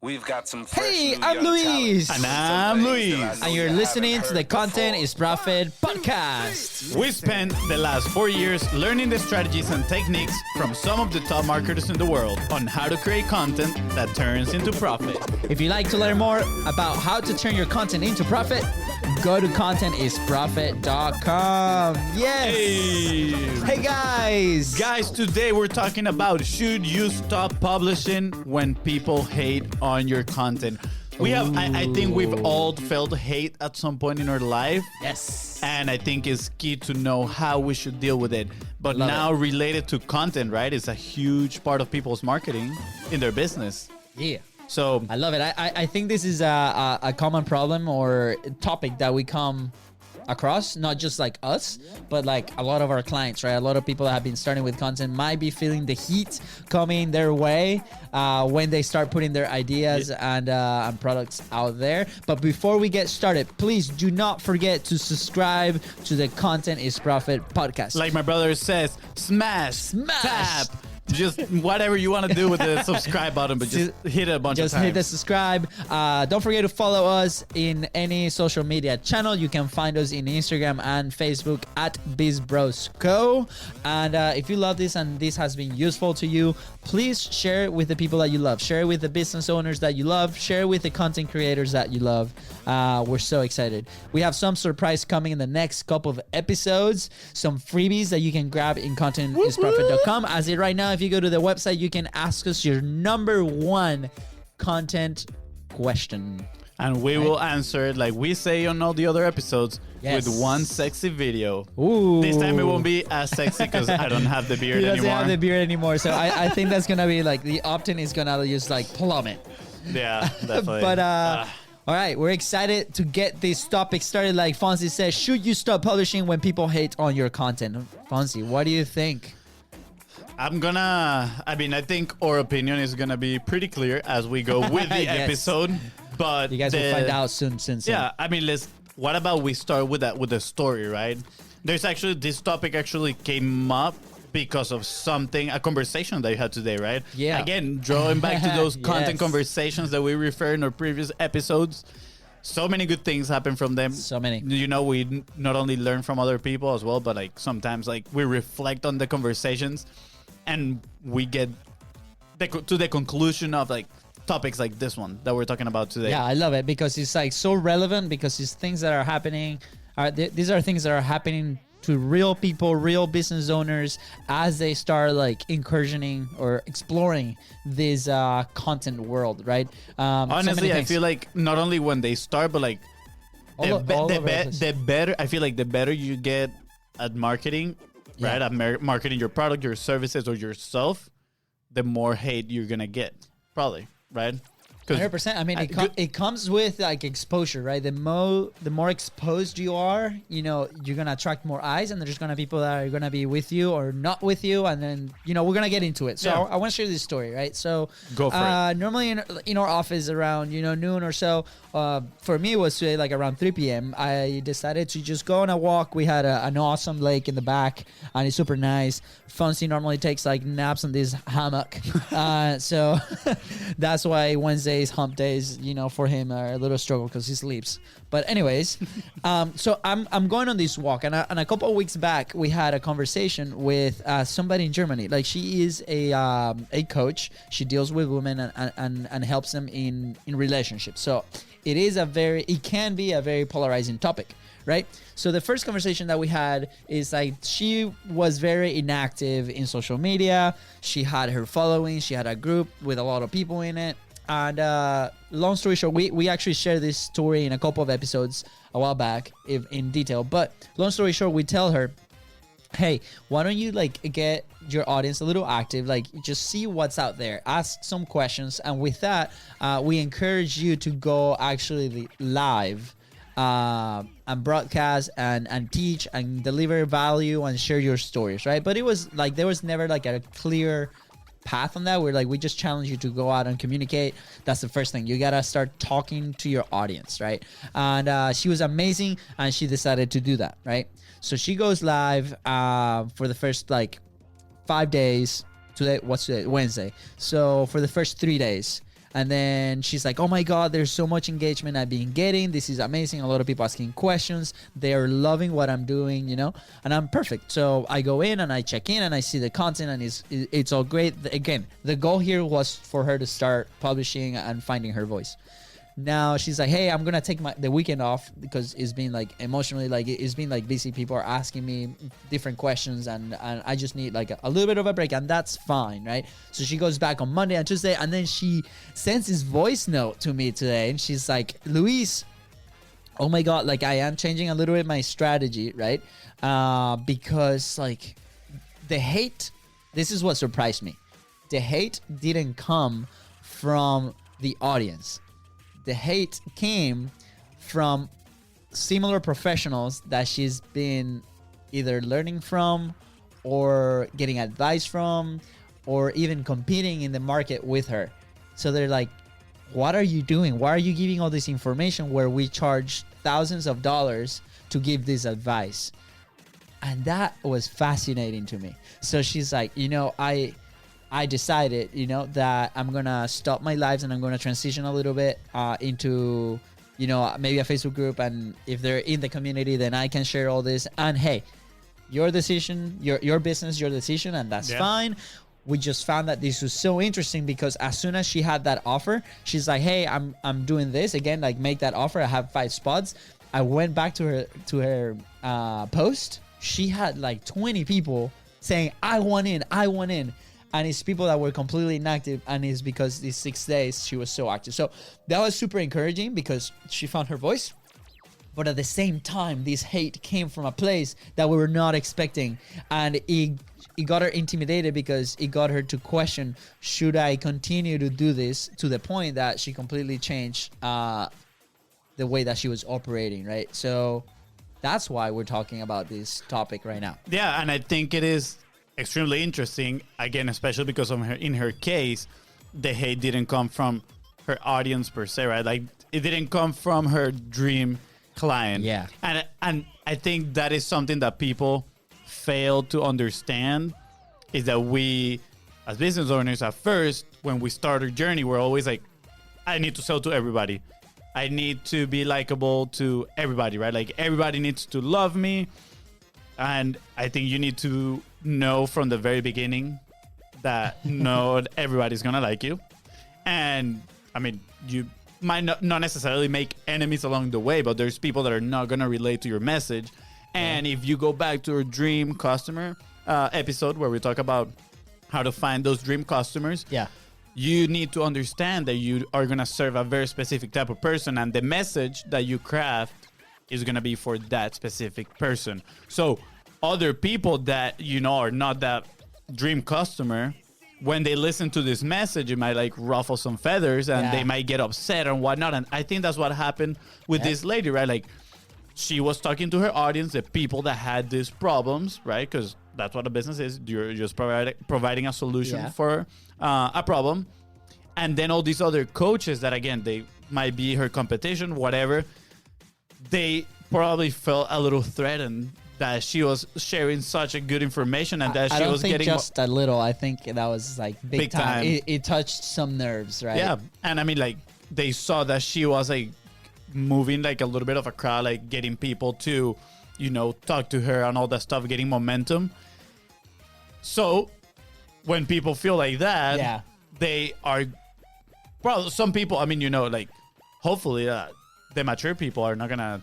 We've got some fresh Hey, new I'm young Luis. talent. And I'm Luis. And you're listening to the Content is Profit podcast. We spent the last 4 years learning the strategies and techniques from some of the top marketers in the world on how to create content that turns into profit. If you'd like to learn more about how to turn your content into profit, go to contentisprofit.com. Yes. Hey guys. Guys, today we're talking about should you stop publishing when people hate on your content. I think we've all felt hate at some point in our life. Yes. And I think it's key to know how we should deal with it. But now related to content, right? It's a huge part of people's marketing in their business. Yeah. So I love it. I think this is a common problem or topic that we come across, not just like us, but like a lot of our clients, right? A lot of people that have been starting with content might be feeling the heat coming their way when they start putting their ideas and products out there. But before we get started, please do not forget to subscribe to the Content is Profit podcast. like my brother says, smash, tap. Just whatever you want to do with the subscribe button, but just hit it a bunch of times. Just hit the subscribe. Don't forget to follow us in any social media channel. You can find us in Instagram and Facebook at BIZBROS Co. And if you love this and this has been useful to you, please share it with the people that you love. Share it with the business owners that you love. Share it with the content creators that you love. We're so excited. We have some surprise coming in the next couple of episodes. Some freebies that you can grab in contentisprofit.com. As it right now, if you go to the website, you can ask us your number one content question. And we will answer it like we say on all the other episodes with one sexy video. Ooh. This time it won't be as sexy because I don't have the beard He doesn't anymore. have the beard anymore. So I think that's going to be like the opt-in is going to just like plummet. Yeah, definitely. But all right, we're excited to get this topic started. Like Fonzie says, should you stop publishing when people hate on your content? Fonzie, what do you think? I think our opinion is gonna be pretty clear as we go with the Yes. episode. But You guys will find out soon. Yeah, I mean, what about we start with the story, right? This topic actually came up because of a conversation that you had today, right? Yeah. Again, drawing back to those content Yes. conversations that we refer in our previous episodes. So many good things happen from them. So many. You know, we not only learn from other people as well, but like sometimes like we reflect on the conversations and we get to the conclusion of like topics like this one that we're talking about today. Yeah, I love it because it's like so relevant because it's things that are happening. These are things that are happening to real people, real business owners as they start like incursioning or exploring this content world, right? Honestly, I feel like not only when they start, but like the better. I feel like the better you get at marketing, right? At marketing your product, your services, or yourself, the more hate you're gonna get, probably, right? 100%. I mean, it comes with like exposure, right? The more exposed you are, you're gonna attract more eyes, and there's gonna be people that are gonna be with you or not with you, and then we're gonna get into it. So I want to share this story, right? So go for it. Normally in our office around noon or so. For me, it was today like around 3 p.m. I decided to just go on a walk. We had an awesome lake in the back, and it's super nice. Fonzie normally takes like naps on this hammock, so that's why Wednesdays, hump days, for him are a little struggle because he sleeps. But anyways, so I'm going on this walk, and a couple of weeks back we had a conversation with somebody in Germany. Like she is a coach. She deals with women and helps them in relationships. So it can be a very polarizing topic, right? So the first conversation that we had is like she was very inactive in social media. She had her following. She had a group with a lot of people in it. And long story short, we actually shared this story in a couple of episodes a while back in detail. But long story short, we tell her, hey, why don't you like get your audience a little active, like just see what's out there, ask some questions, and with that we encourage you to go actually live and broadcast and teach and deliver value and share your stories, right? But it was like there was never like a clear path on that. We just challenge you to go out and communicate. That's the first thing. You gotta start talking to your audience, right? And she was amazing, and she decided to do that, right? So she goes live for the first like 5 days. What's today? Wednesday. So for the first 3 days, And then she's like, oh my God, there's so much engagement I've been getting. This is amazing. A lot of people asking questions. They're loving what I'm doing, you know, and I'm perfect. So I go in and I check in and I see the content and it's all great. Again, the goal here was for her to start publishing and finding her voice. Now she's like, hey, I'm going to take the weekend off because it's been like emotionally, like it's been like busy. People are asking me different questions and I just need like a little bit of a break, and that's fine, right? So she goes back on Monday and Tuesday, and then she sends this voice note to me today, and she's like, Luis, oh my God, like I am changing a little bit my strategy, right? Because like the hate, this is what surprised me. The hate didn't come from the audience. The hate came from similar professionals that she's been either learning from or getting advice from or even competing in the market with her. So they're like, what are you doing? Why are you giving all this information where we charge thousands of dollars to give this advice? And that was fascinating to me. So she's like, you know, I decided, you know, that I'm going to stop my lives and I'm going to transition a little bit into, you know, maybe a Facebook group. And if they're in the community, then I can share all this. And hey, your decision, your business, your decision, and that's fine. We just found that this was so interesting because as soon as she had that offer, she's like, hey, I'm doing this again, like make that offer. I have 5 spots. I went back to her post. She had like 20 people saying, I want in. And it's people that were completely inactive, and it's because these 6 days she was so active. So that was super encouraging because she found her voice. But at the same time, this hate came from a place that we were not expecting. And it got her intimidated because it got her to question, should I continue to do this, to the point that she completely changed the way that she was operating, right? So that's why we're talking about this topic right now. Yeah, and I think it is extremely interesting, again, especially because of in her case, the hate didn't come from her audience per se, right? Like it didn't come from her dream client. Yeah. And I think that is something that people fail to understand, is that we as business owners at first, when we start our journey, we're always like, I need to sell to everybody. I need to be likable to everybody, right? Like everybody needs to love me. And I think you need to know from the very beginning that not everybody's going to like you. And I mean, you might not necessarily make enemies along the way, but there's people that are not going to relate to your message. And if you go back to our dream customer episode where we talk about how to find those dream customers, you need to understand that you are going to serve a very specific type of person, and the message that you craft is going to be for that specific person. So other people that, you know, are not that dream customer, when they listen to this message, it might like ruffle some feathers and they might get upset and whatnot. And I think that's what happened with this lady, right? Like she was talking to her audience, the people that had these problems, right? Because that's what a business is. You're just providing a solution for a problem. And then all these other coaches that, again, they might be her competition, whatever, they probably felt a little threatened that she was sharing such a good information and that she was getting just a little. I think that was like big time. It touched some nerves, right? Yeah. And I mean, like they saw that she was like moving like a little bit of a crowd, like getting people to, you know, talk to her and all that stuff, getting momentum. So when people feel like that, they are probably some people, I mean, you know, like hopefully the mature people are not going to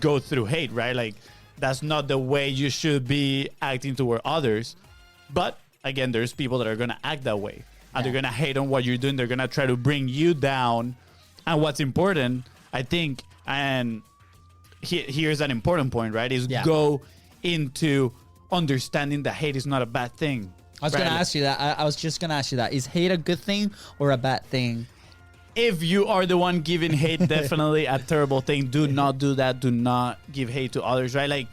go through hate, right? Like that's not the way you should be acting toward others. But again, there's people that are going to act that way and they're going to hate on what you're doing. They're going to try to bring you down. And what's important, I think, and here's an important point, right? Is go into understanding that hate is not a bad thing. I was going to ask you that. I was just going to ask you that. Is hate a good thing or a bad thing? If you are the one giving hate, definitely a terrible thing. Do not do that. Do not give hate to others, right? Like,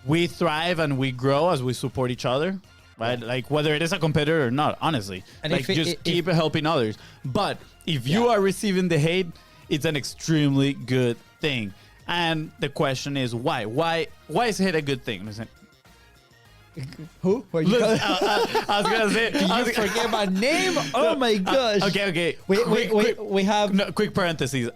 we thrive and we grow as we support each other, right? Like, whether it is a competitor or not, honestly. And like, keep helping others. But if you are receiving the hate, it's an extremely good thing. And the question is, why? Why is hate a good thing? Listen, Who? I was gonna say. You forget my name? Oh my gosh. Okay. We have quick parentheses.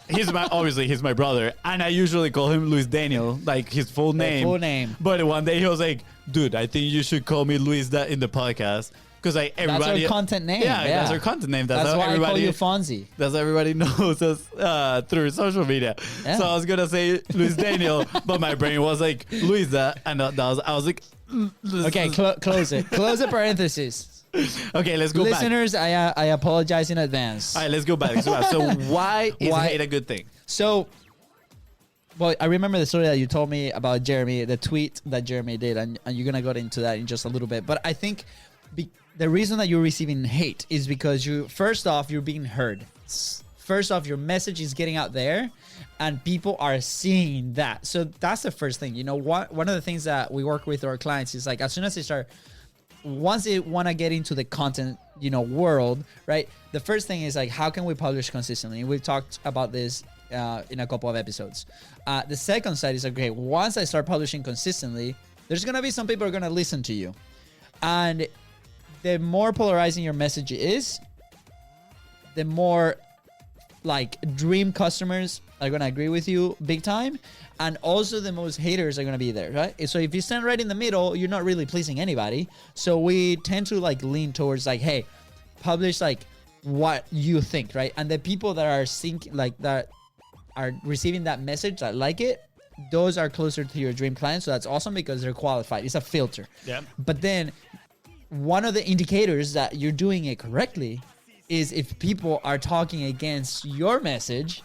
He's my brother, and I usually call him Luis Daniel, like his full name. Full name. But one day he was like, "Dude, I think you should call me LUISDA in the podcast." Because like everybody, that's our content name. Yeah, that's our content name. That's why I call you Fonzie. That's how everybody knows us through social media. Yeah. So I was gonna say Luis Daniel, but my brain was like LUISDA, and I was like, okay, close it. Close the parentheses. Okay, let's go Listeners, back. I apologize in advance. All right, let's go back. So why is hate a good thing? So, well, I remember the story that you told me about Jeremy, the tweet that Jeremy did, and you're gonna go into that in just a little bit. But I think the reason that you're receiving hate is because first off, you're being heard. First off, your message is getting out there and people are seeing that. So that's the first thing. One of the things that we work with our clients is like, as soon as once they want to get into the content, world, right? The first thing is like, how can we publish consistently? We've talked about this in a couple of episodes. The second side is, okay, once I start publishing consistently, there's going to be some people who are going to listen to you. And the more polarizing your message is, the more like dream customers are going to agree with you big time. And also the most haters are going to be there, right? So if you stand right in the middle, you're not really pleasing anybody. So we tend to like lean towards like, hey, publish like what you think, right? And the people that are that are receiving that message, that like it, those are closer to your dream clients. So that's awesome because they're qualified. It's a filter. Yeah. But then one of the indicators that you're doing it correctly is if people are talking against your message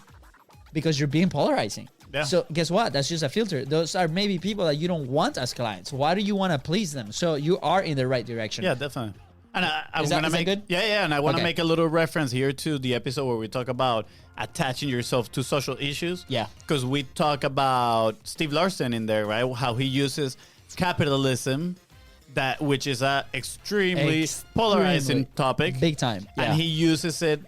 because you're being polarizing. Yeah. So guess what? That's just a filter. Those are maybe people that you don't want as clients. Why do you want to please them? So you are in the right direction. Yeah, definitely. And I want to make good? Yeah, and I want to make a little reference here to the episode where we talk about attaching yourself to social issues. Yeah. Because we talk about Steve Larsen in there, right? How he uses capitalism, which is a extremely polarizing topic. Big time. Yeah. And he uses it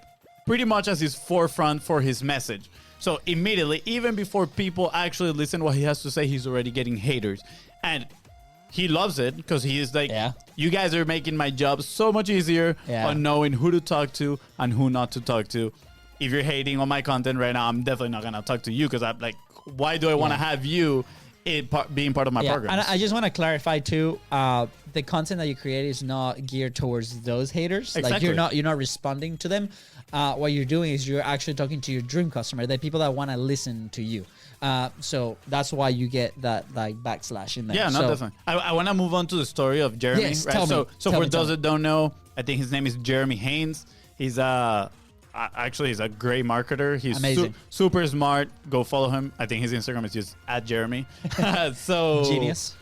pretty much as his forefront for his message. So immediately, even before people actually listen what he has to say, he's already getting haters. And he loves it because he is like, you guys are making my job so much easier on knowing who to talk to and who not to talk to. If you're hating on my content right now, I'm definitely not going to talk to you because I'm like, why do I want to have you being part of my program? And I just want to clarify too, the content that you create is not geared towards those haters. Exactly. Like you're not responding to them. What you're doing is you're actually talking to your dream customer, the people that want to listen to you. So that's why you get that like backslash in there. Yeah, no, definitely. I want to move on to the story of Jeremy. Yes, right? tell me. So for those that don't know, I think his name is Jeremy Haynes. He's actually he's a great marketer. He's amazing, super smart. Go follow him. I think his Instagram is just @Jeremy. So genius.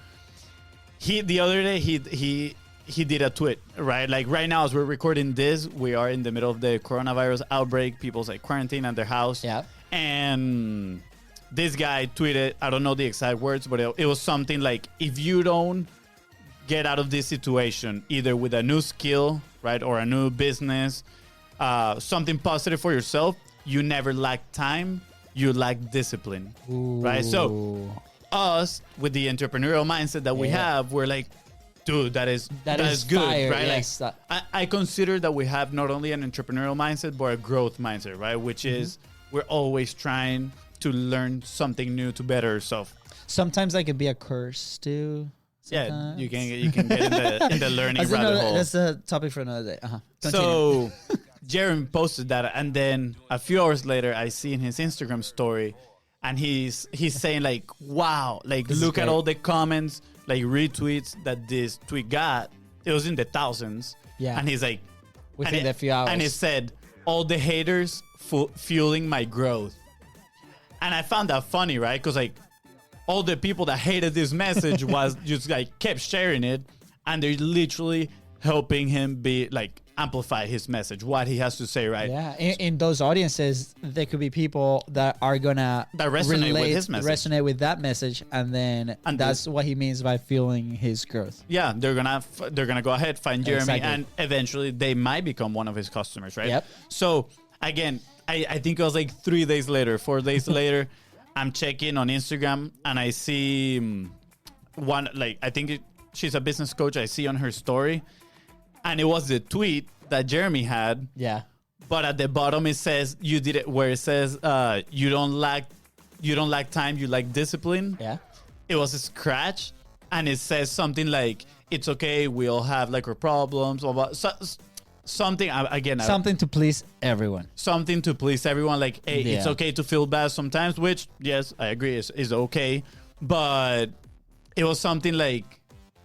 The other day he did a tweet, right? Like right now as we're recording this, we are in the middle of the coronavirus outbreak. People's like quarantine at their house. Yeah. And this guy tweeted, I don't know the exact words, but it was something like, if you don't get out of this situation, either with a new skill, right, or a new business, something positive for yourself, you never lack time, you lack discipline. Ooh. Right? So us, with the entrepreneurial mindset that we have, we're like, dude, that is good, fire. right? Yes. Like, I consider that we have not only an entrepreneurial mindset, but a growth mindset, right? Which is we're always trying to learn something new to better ourselves. Sometimes that could be a curse too. Sometimes. Yeah, you can get in the learning rabbit hole. That's a topic for another day. So Jeremy posted that, and then a few hours later, I see in his Instagram story, and he's saying like, "Wow, like look at all the comments, like retweets that this tweet got. It was in the thousands." Yeah, and he's like, within a few hours, and he said, "All the haters fueling my growth." And I found that funny, right? Because like all the people that hated this message was just like kept sharing it, and they're literally helping him be like amplify his message, what he has to say, right? Yeah, in those audiences, there could be people that are gonna resonate with his message, resonate with that message, and that's what he means by fueling his growth. Yeah, they're gonna go ahead, find Jeremy, and eventually they might become one of his customers, right? Yep. So again, I think it was like 4 days later, I'm checking on Instagram, and I see I think she's a business coach. I see on her story, and it was the tweet that Jeremy had. Yeah. But at the bottom it says you did it where it says you don't lack time, you lack discipline. Yeah. It was a scratch, and it says something like it's okay, we all have like our problems, blah, blah. Something again. Something to please everyone. Something to please everyone. Like, hey, it's okay to feel bad sometimes. Which, yes, I agree, is okay. But it was something like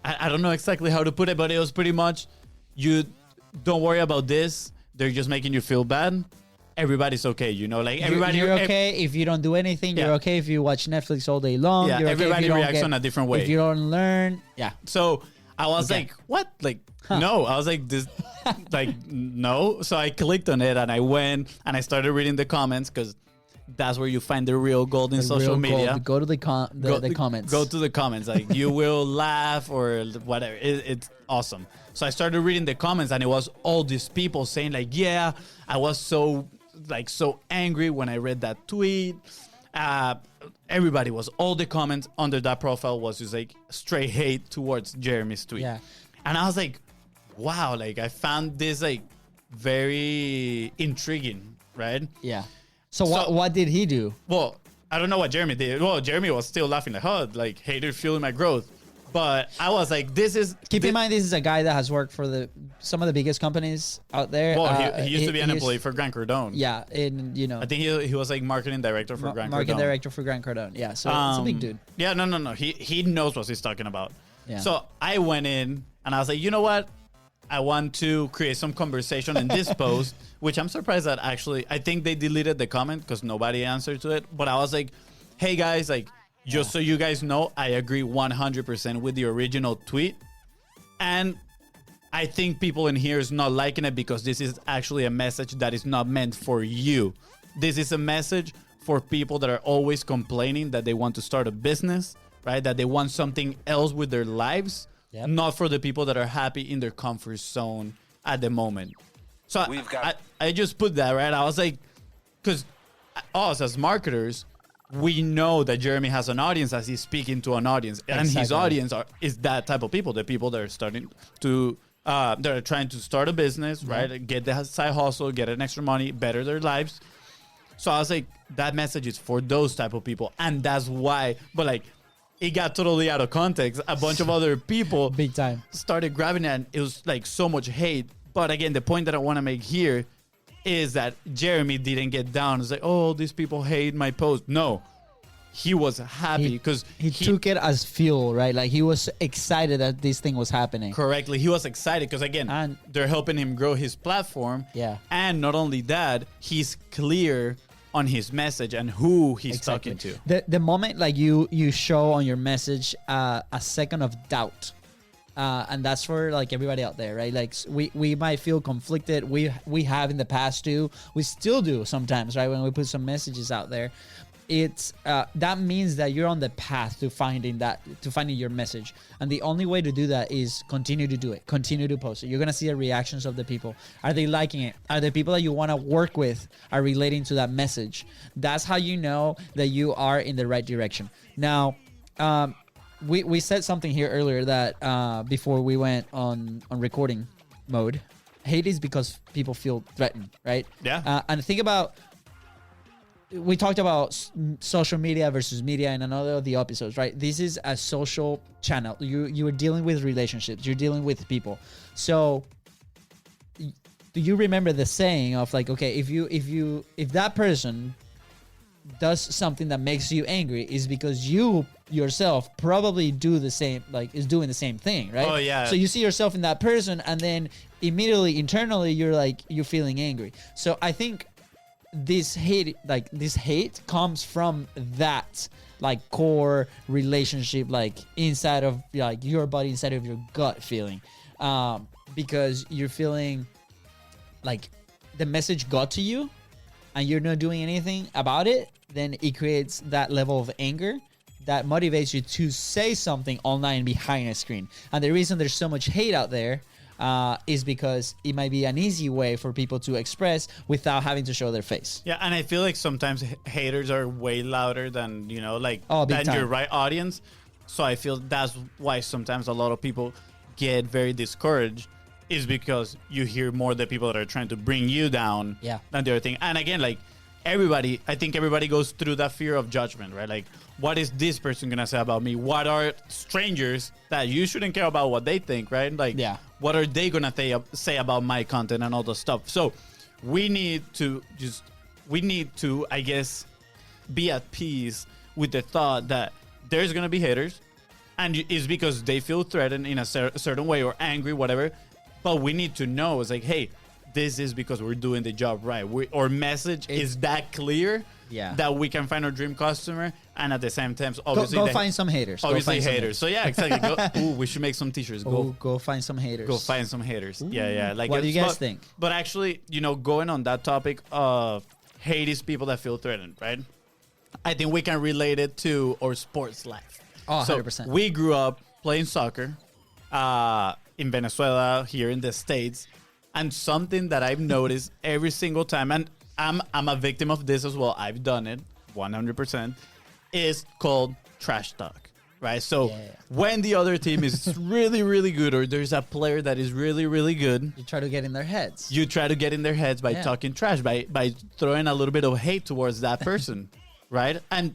I don't know exactly how to put it, but it was pretty much you don't worry about this. They're just making you feel bad. Everybody's okay, you know, like everybody. You're okay if you don't do anything. You're okay if you watch Netflix all day long. Yeah, everybody reacts on a different way. If you don't learn, So I was like, what? Like, no. I was like, this, like, no. So I clicked on it and I went and I started reading the comments because that's where you find the real gold in social media. Go to the comments. Go to the comments. Like, you will laugh or whatever. It's awesome. So I started reading the comments and it was all these people saying like, yeah, I was so angry when I read that tweet. Everybody was, all the comments under that profile was just like straight hate towards Jeremy's tweet. Yeah. And I was like, wow, like I found this like very intriguing, right? Yeah. So what did he do? Well, I don't know what Jeremy did. Well, Jeremy was still laughing like haters fueling my growth. But I was like, keep in mind, this is a guy that has worked for some of the biggest companies out there. Well, he used to be an employee for Grant Cardone. Yeah, I think he was like marketing director for Grant Cardone. Marketing director for Grant Cardone. Yeah, so it's a big dude. Yeah, no. He knows what he's talking about. Yeah. So I went in and I was like, you know what? I want to create some conversation in this post, which I'm surprised that actually, I think they deleted the comment because nobody answered to it. But I was like, hey guys, like, just so you guys know, I agree 100% with the original tweet. And I think people in here is not liking it because this is actually a message that is not meant for you. This is a message for people that are always complaining that they want to start a business, right? That they want something else with their lives. Yep. Not for the people that are happy in their comfort zone at the moment. So I just put that, right? I was like, because us as marketers, we know that Jeremy has an audience as he's speaking to an audience. And his audience is that type of people, the people that are starting to, that are trying to start a business, right? Get the side hustle, get an extra money, better their lives. So I was like, that message is for those type of people. And that's why, but like, it got totally out of context. A bunch of other people big time started grabbing it and it was like so much hate. But again, the point that I want to make here is that Jeremy didn't get down. It's like, oh, these people hate my post. No, he was happy because he took it as fuel, right? Like he was excited that this thing was happening. Correctly. He was excited because again, they're helping him grow his platform. Yeah. And not only that, he's clear on his message and who he's talking to. The moment like you show on your message a second of doubt. And that's for like everybody out there, right? Like we might feel conflicted. We have in the past too. We still do sometimes, right? When we put some messages out there, it's that means that you're on the path to finding your message. And the only way to do that is continue to do it, continue to post it. You're gonna see the reactions of the people. Are they liking it? Are the people that you want to work with are relating to that message? That's how you know that you are in the right direction. Now, we said something here earlier that before we went on recording mode. Hate is because people feel threatened, right? Yeah. And think about, we talked about social media versus media in another of the episodes, right? This is a social channel. You are dealing with relationships. You're dealing with people. So do you remember the saying of like, okay, if that person does something that makes you angry, is because you yourself probably do the same, like is doing the same thing, right? Oh yeah. So you see yourself in that person, and then immediately internally you're feeling angry. So I think this hate comes from that like core relationship, like inside of like your body, inside of your gut feeling, because you're feeling like the message got to you and you're not doing anything about it. Then it creates that level of anger that motivates you to say something online behind a screen. And the reason there's so much hate out there is because it might be an easy way for people to express without having to show their face. Yeah, and I feel like sometimes haters are way louder than, than time. your right audience. So I feel that's why sometimes a lot of people get very discouraged, is because you hear more the people that are trying to bring you down than the other thing. And again, like I think everybody goes through that fear of judgment, right? Like, what is this person gonna say about me? What are strangers that you shouldn't care about what they think, right? Like, what are they gonna say about my content and all the stuff? So we need to, I guess, be at peace with the thought that there's gonna be haters, and it's because they feel threatened in a certain way or angry, whatever. But we need to know, it's like, hey, this is because we're doing the job right. Our message is that clear that we can find our dream customer, and at the same time, obviously, go find some haters. Obviously, haters. So yeah, exactly. We should make some t-shirts. Go find some haters. Go find some haters. Ooh. Yeah. Like, what do you guys think? But actually, going on that topic of hate is people that feel threatened, right? I think we can relate it to our sports life. Oh, 100%. So we grew up playing soccer in Venezuela, here in the States. And something that I've noticed every single time, and I'm a victim of this as well, I've done it 100%, is called trash talk, right? So when the other team is really, really good, or there's a player that is really, really good, you try to get in their heads. You try to get in their heads by talking trash, by throwing a little bit of hate towards that person, right? And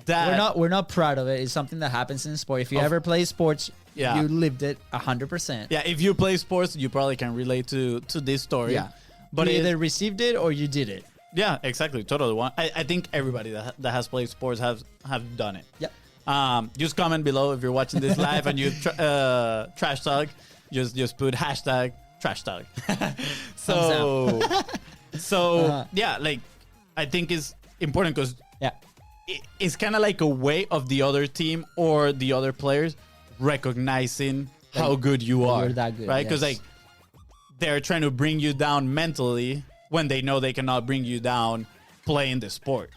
that we're not proud of it. It's something that happens in sport. If you ever play sports, you lived it 100%. Yeah, if you play sports, you probably can relate to this story. Yeah, but you either received it or you did it. Yeah, exactly. Totally. I think everybody that has played sports have done it. Yep. Just comment below if you're watching this live and you trash talk. Just put hashtag trash talk. Yeah, like, I think it's important because it's kind of like a way of the other team or the other players recognizing how good you are. You're that good, right? Because like, they're trying to bring you down mentally when they know they cannot bring you down playing the sport,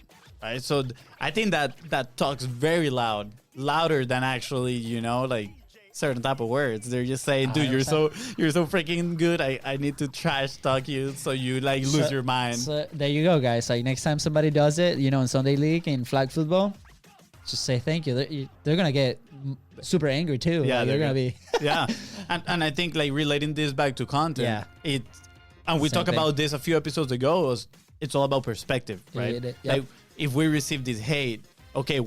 right? So I think that talks very louder than actually, like, certain type of words. They're just saying, dude, you're so freaking good. I need to trash talk you so you like lose your mind. So there you go, guys. Like, next time somebody does it, in Sunday League, in flag football, just say thank you. They're gonna get super angry too. Yeah, like, they're gonna be. Yeah, and I think, like, relating this back to content. Yeah, and we talked about this a few episodes ago. It's all about perspective, right? Like, if we receive this hate, okay,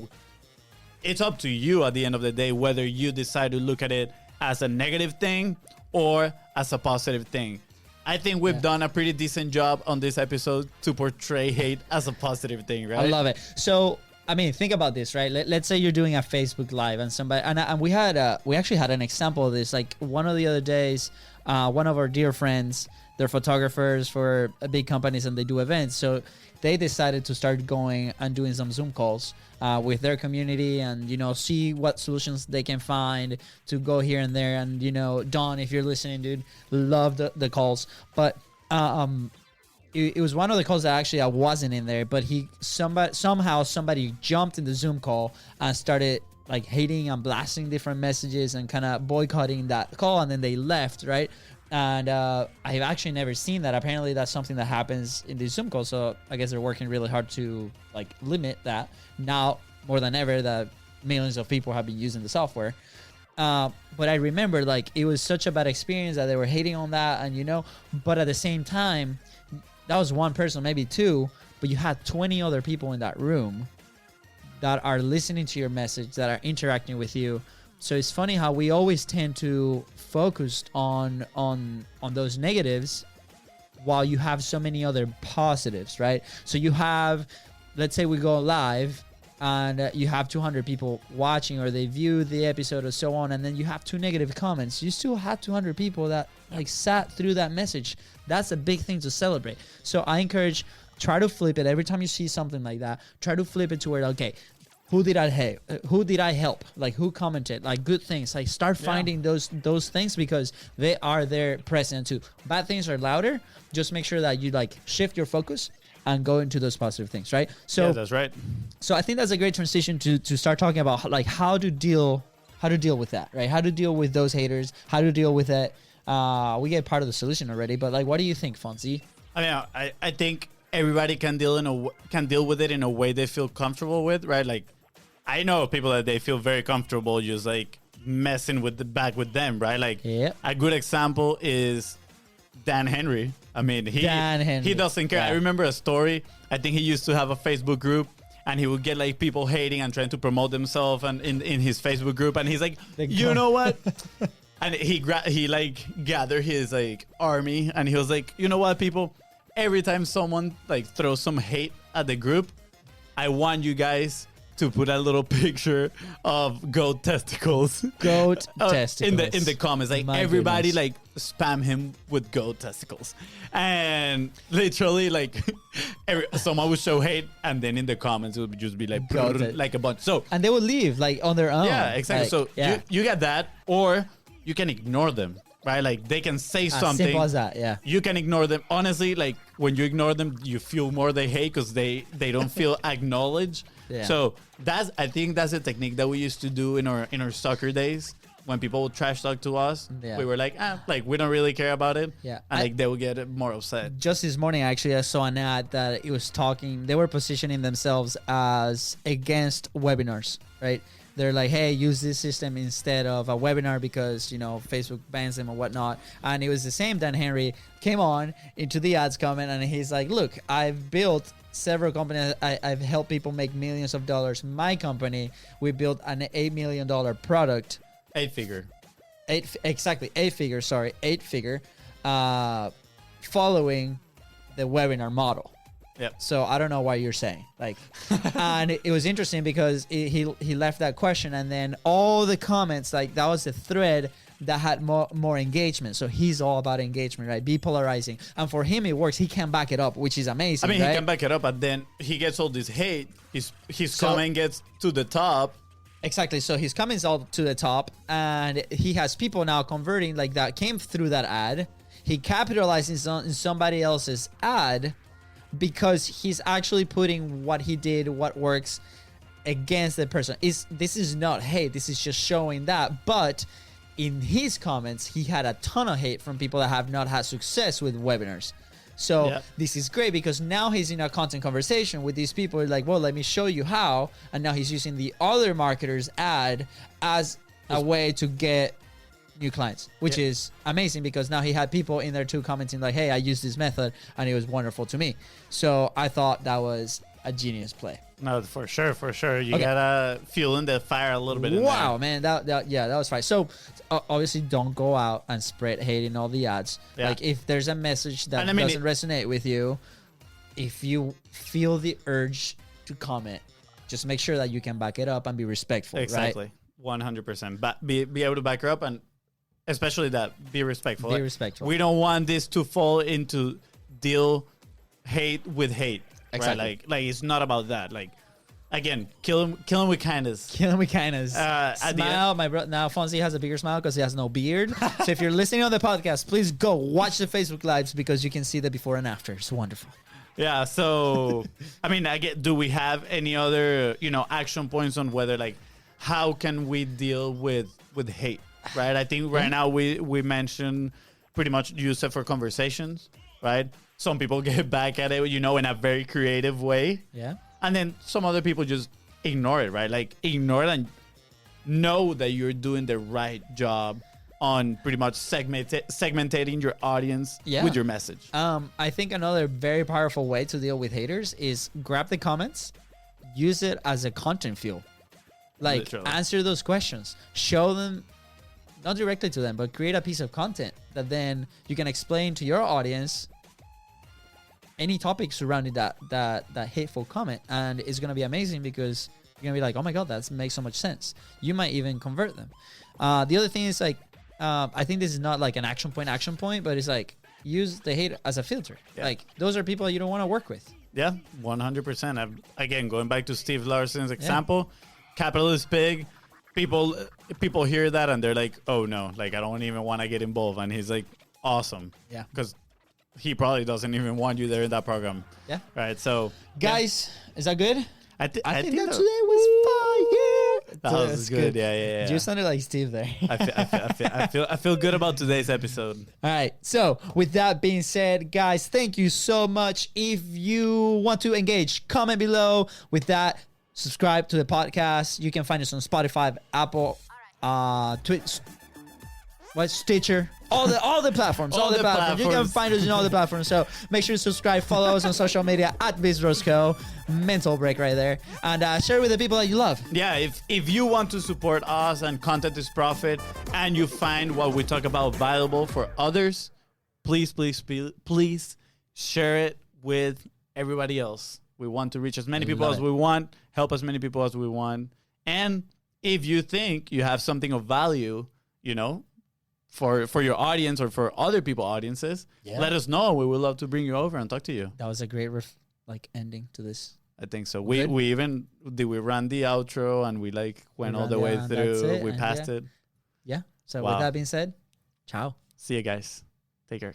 it's up to you at the end of the day whether you decide to look at it as a negative thing or as a positive thing. I think we've done a pretty decent job on this episode to portray hate as a positive thing, right? I love it. So, I mean, think about this, right? Let's say you're doing a Facebook Live and somebody, and we actually had an example of this. Like, one of the other days, one of our dear friends, they're photographers for big companies and they do events. So they decided to start going and doing some Zoom calls with their community and, see what solutions they can find to go here and there. And, Don, if you're listening, dude, love the calls. But it was one of the calls that actually I wasn't in there, but somehow somebody jumped in the Zoom call and started like hating and blasting different messages and kind of boycotting that call, and then they left, right? And I've actually never seen that. Apparently that's something that happens in these Zoom calls, so I guess they're working really hard to like limit that now more than ever, that millions of people have been using the software. But I remember, like, it was such a bad experience that they were hating on that, and but at the same time, that was one person, maybe two, but you had 20 other people in that room that are listening to your message, that are interacting with you. So it's funny how we always tend to focus on those negatives while you have so many other positives, right? So you have, let's say we go live and you have 200 people watching, or they view the episode or so on, and then you have 2 negative comments. You still have 200 people that like sat through that message. That's a big thing to celebrate. So I encourage, try to flip it every time you see something like that. Try to flip it to where, okay, who did I help? Like, who commented? Like, good things. Like, start finding those things, because they are there present too. Bad things are louder. Just make sure that you like shift your focus and go into those positive things, right? So that's right. So I think that's a great transition to start talking about like how to deal with that, right? How to deal with those haters, how to deal with it. We get part of the solution already, but like, what do you think, Fonzi? I mean, I think everybody can deal with it in a way they feel comfortable with, right? Like, I know people that they feel very comfortable just like messing with them, right? Like a good example is Dan Henry. I mean, he doesn't care. Yeah. I remember a story. I think he used to have a Facebook group, and he would get like people hating and trying to promote themselves and in his Facebook group, and he's like, you know what? And he like gathered his like army, and he was like, you know what, people? Every time someone like throws some hate at the group, I want you guys to put a little picture of goat testicles. Goat testicles. In the comments. Like everybody like spam him with goat testicles. And literally like someone would show hate, and then in the comments it would just be like like a bunch. So and they would leave like on their own. Yeah, exactly. Like, so you get that, or you can ignore them. Right, like they can say something. Simple as that, yeah. You can ignore them. Honestly, like when you ignore them, you feel more they hate because they don't feel acknowledged. Yeah. So I think that's a technique that we used to do in our soccer days when people would trash talk to us. Yeah. We were like, like we don't really care about it. Yeah, and like they would get more upset. Just this morning, actually, I saw an ad that it was talking. They were positioning themselves as against webinars, right? They're like, hey, use this system instead of a webinar because, you know, Facebook bans them or whatnot. And it was the same. Dan Henry came on into the ads comment, and he's like, look, I've built several companies. I've helped people make millions of dollars. My company, we built an $8 million product. Eight figure, following the webinar model. Yep. So I don't know what you're saying. Like, and it was interesting because he left that question, and then all the comments, like that was the thread that had more engagement. So he's all about engagement, right? Be polarizing. And for him, it works. He can back it up, which is amazing. I mean, right? he can back it up, but then he gets all this hate. His comment gets to the top. Exactly. So his comments all to the top, and he has people now converting like that came through that ad. He capitalizes on somebody else's ad, because he's actually putting what he did, what works, against the person. This is not hate. This is just showing that. But in his comments, he had a ton of hate from people that have not had success with webinars. So this is great because now he's in a content conversation with these people. Like, well, let me show you how. And now he's using the other marketer's ad as a way to get new clients, which is amazing because now he had people in there too commenting like, hey, I used this method and it was wonderful to me. So I thought that was a genius play. No, for sure. You gotta fuel in the fire a little bit. Wow, man, that was fine. So obviously don't go out and spread hate in all the ads. Like if there's a message that doesn't resonate with you, if you feel the urge to comment, just make sure that you can back it up and be respectful. Exactly, right? 100%. Be able to back her up, and especially that, be respectful. Be respectful. We don't want this to fall into deal hate with hate. Exactly. Right? Like it's not about that. Like, again, kill him with kindness. Kill him with kindness. Smile. My bro. Now Fonzie has a bigger smile because he has no beard. So if you're listening on the podcast, please go watch the Facebook Lives because you can see the before and after. It's wonderful. Yeah. So, I mean, do we have any other action points on whether like how can we deal with hate? Right. I think right now we mentioned pretty much use it for conversations. Right. Some people get back at it, in a very creative way. Yeah. And then some other people just ignore it, right? Like ignore it and know that you're doing the right job on pretty much segmenting your audience with your message. I think another very powerful way to deal with haters is grab the comments, use it as a content fuel. Like literally. Answer those questions, show them, not directly to them, but create a piece of content that then you can explain to your audience any topic surrounding that hateful comment, and it's gonna be amazing because you're gonna be like, oh my god, that makes so much sense. You might even convert them. The other thing is like, I think this is not like an action point, but it's like use the hate as a filter. Yeah. Like those are people you don't want to work with. Yeah, 100%. Again, going back to Steve Larson's example, capital is big. People hear that and they're like, oh no, like I don't even want to get involved. And he's like, awesome. Yeah, because he probably doesn't even want you there in that program. Yeah. Right. So, guys, is that good? I think that today was fire. That was good. Yeah. You sounded like Steve there. I feel good about today's episode. All right. So, with that being said, guys, thank you so much. If you want to engage, comment below. With that, Subscribe to the podcast. You can find us on Spotify, Apple, Twitch, Stitcher, all the platforms, all the platforms. You can find us in all the platforms. So make sure to subscribe, follow us on social media at BIZBROS Co. Mental break right there, and share with the people that you love. Yeah, if you want to support us and content is profit, and you find what we talk about valuable for others, please share it with everybody else. We want to reach as many people as we want, help as many people as we want, and if you think you have something of value, for your audience or for other people's audiences, let us know. We would love to bring you over and talk to you. That was a great ending to this. I think so. We ran the outro and we went all the way through. We passed it. Yeah. So with that being said, ciao. See you guys. Take care.